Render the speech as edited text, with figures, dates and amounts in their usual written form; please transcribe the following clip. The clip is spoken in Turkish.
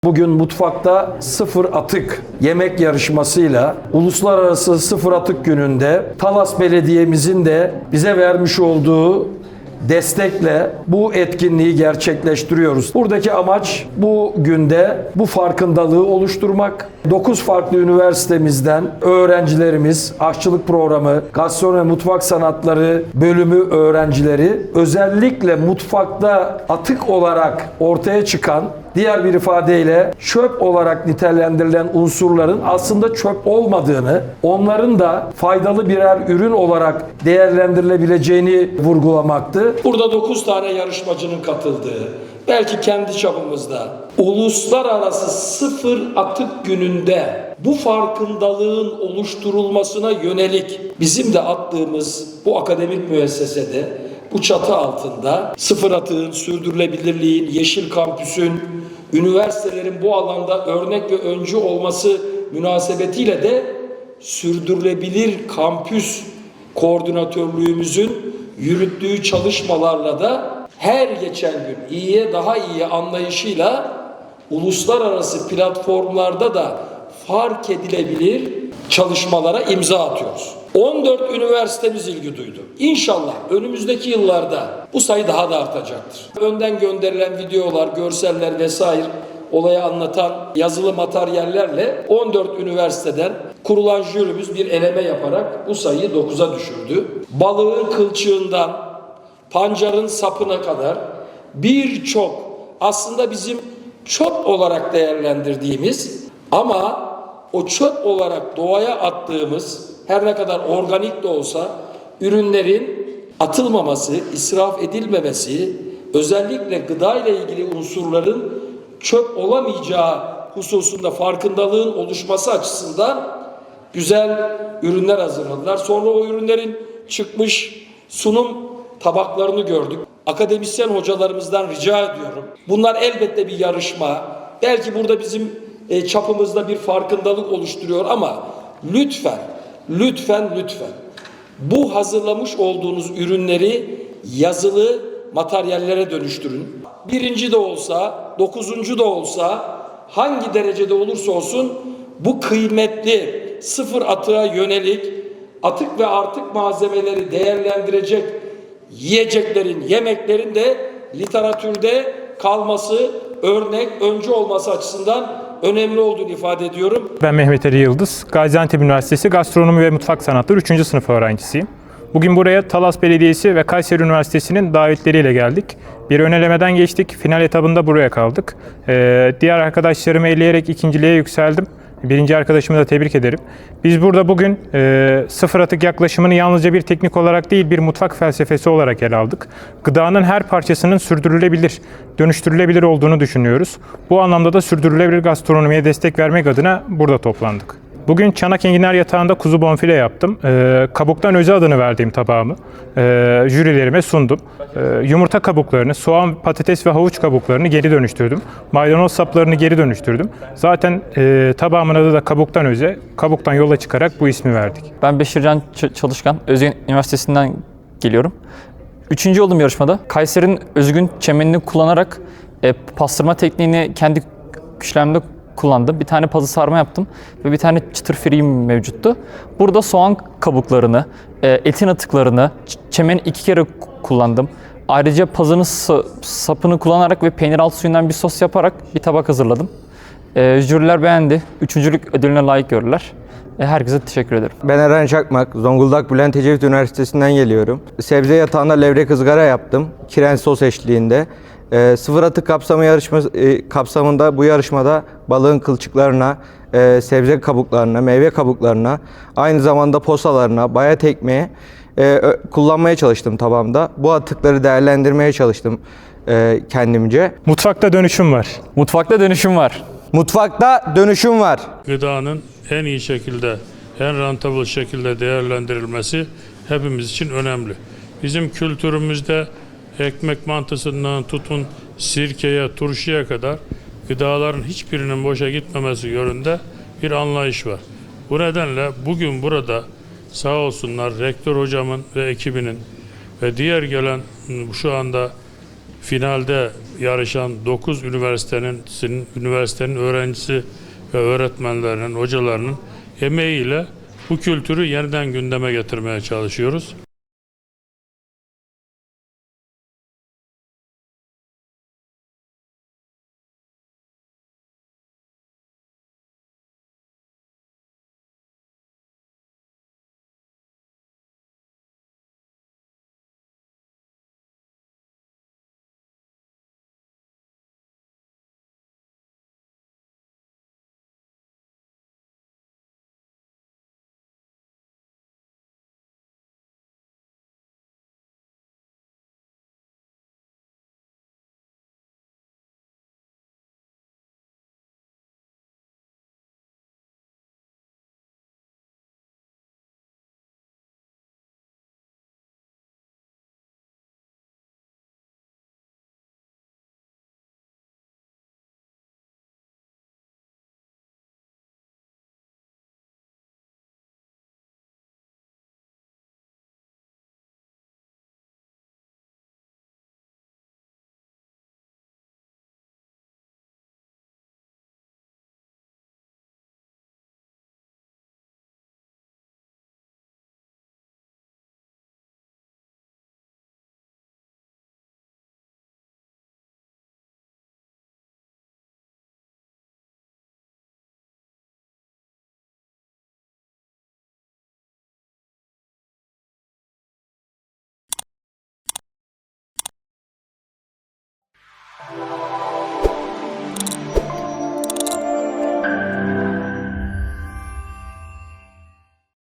Bugün mutfakta sıfır atık yemek yarışmasıyla Uluslararası Sıfır Atık Günü'nde Talas Belediye'mizin de bize vermiş olduğu destekle bu etkinliği gerçekleştiriyoruz. Buradaki amaç bu günde bu farkındalığı oluşturmak. 9 farklı üniversitemizden öğrencilerimiz, aşçılık programı, gastronomi, mutfak sanatları bölümü öğrencileri özellikle mutfakta atık olarak ortaya çıkan, diğer bir ifadeyle çöp olarak nitelendirilen unsurların aslında çöp olmadığını, onların da faydalı birer ürün olarak değerlendirilebileceğini vurgulamaktı. Burada 9 tane yarışmacının katıldığı, belki kendi çapımızda Uluslararası Sıfır Atık Günü'nde bu farkındalığın oluşturulmasına yönelik bizim de attığımız bu akademik müessesede, bu çatı altında sıfır atığın, sürdürülebilirliğin, yeşil kampüsün, üniversitelerin bu alanda örnek ve öncü olması münasebetiyle de sürdürülebilir kampüs koordinatörlüğümüzün yürüttüğü çalışmalarla da her geçen gün iyiye daha iyi anlayışıyla uluslararası platformlarda da fark edilebilir çalışmalara imza atıyoruz. 14 üniversitemiz ilgi duydu. İnşallah önümüzdeki yıllarda bu sayı daha da artacaktır. Önden gönderilen videolar, görseller vesaire olayı anlatan yazılı materyallerle 14 üniversiteden kurulan jürimiz bir eleme yaparak bu sayıyı 9'a düşürdü. Balığın kılçığından pancarın sapına kadar birçok aslında bizim çöp olarak değerlendirdiğimiz ama o çöp olarak doğaya attığımız her ne kadar organik de olsa ürünlerin atılmaması, israf edilmemesi, özellikle gıda ile ilgili unsurların çöp olamayacağı hususunda farkındalığın oluşması açısından güzel ürünler hazırladılar. Sonra o ürünlerin çıkmış sunum tabaklarını gördük. Akademisyen hocalarımızdan rica ediyorum. Bunlar elbette bir yarışma. Belki burada bizim çapımızda bir farkındalık oluşturuyor ama lütfen bu hazırlamış olduğunuz ürünleri yazılı materyallere dönüştürün. 1. de olsa, 9. da olsa, hangi derecede olursa olsun bu kıymetli sıfır atığa yönelik atık ve artık malzemeleri değerlendirecek yiyeceklerin, yemeklerin de literatürde kalması, örnek, öncü olması açısından önemli olduğunu ifade ediyorum. Ben Mehmet Ali Yıldız, Gaziantep Üniversitesi Gastronomi ve Mutfak Sanatları 3. sınıf öğrencisiyim. Bugün buraya Talas Belediyesi ve Kayseri Üniversitesi'nin davetleriyle geldik. Bir ön elemeden geçtik, final etabında buraya kaldık. Diğer arkadaşlarımı eleyerek ikinciliğe yükseldim. Birinci arkadaşımı da tebrik ederim. Biz burada bugün sıfır atık yaklaşımını yalnızca bir teknik olarak değil, bir mutfak felsefesi olarak ele aldık. Gıdanın her parçasının sürdürülebilir, dönüştürülebilir olduğunu düşünüyoruz. Bu anlamda da sürdürülebilir gastronomiye destek vermek adına burada toplandık. Bugün çanak enginar yatağında kuzu bonfile yaptım. Kabuktan öze adını verdiğim tabağımı jürilerime sundum. Yumurta kabuklarını, soğan, patates ve havuç kabuklarını geri dönüştürdüm. Maydanoz saplarını geri dönüştürdüm. Zaten tabağımın adı da kabuktan öze, kabuktan yola çıkarak bu ismi verdik. Ben Beşircan Çalışkan, Özyeğin Üniversitesi'nden geliyorum. 3. oldum yarışmada. Kayseri'nin özgün çemenini kullanarak pastırma tekniğini kendi güçlerimde kullandım. Bir tane pazı sarma yaptım ve bir tane çıtır friğim mevcuttu. Burada soğan kabuklarını, etin atıklarını, çemeni 2 kere kullandım. Ayrıca pazının sapını kullanarak ve peynir altı suyundan bir sos yaparak bir tabak hazırladım. Jüriler beğendi. 3.lük ödülüne layık gördüler. Herkese teşekkür ederim. Ben Eren Çakmak, Zonguldak Bülent Ecevit Üniversitesi'nden geliyorum. Sebze yatağında levrek ızgara yaptım, kiren sos eşliğinde. Sıfır atık kapsamında bu yarışmada balığın kılçıklarına, sebze kabuklarına, meyve kabuklarına, aynı zamanda posalarına, bayat ekmeğe kullanmaya çalıştım tabağımda. Bu atıkları değerlendirmeye çalıştım kendimce. Mutfakta dönüşüm var. Mutfakta dönüşüm var. Mutfakta dönüşüm var. Gıdanın en iyi şekilde, en rentable şekilde değerlendirilmesi hepimiz için önemli. Bizim kültürümüzde ekmek mantısından tutun sirkeye, turşuya kadar gıdaların hiçbirinin boşa gitmemesi yönünde bir anlayış var. Bu nedenle bugün burada sağ olsunlar rektör hocamın ve ekibinin ve diğer gelen şu anda finalde yarışan 9 üniversitenin öğrencisi ve öğretmenlerinin, hocalarının emeğiyle bu kültürü yeniden gündeme getirmeye çalışıyoruz.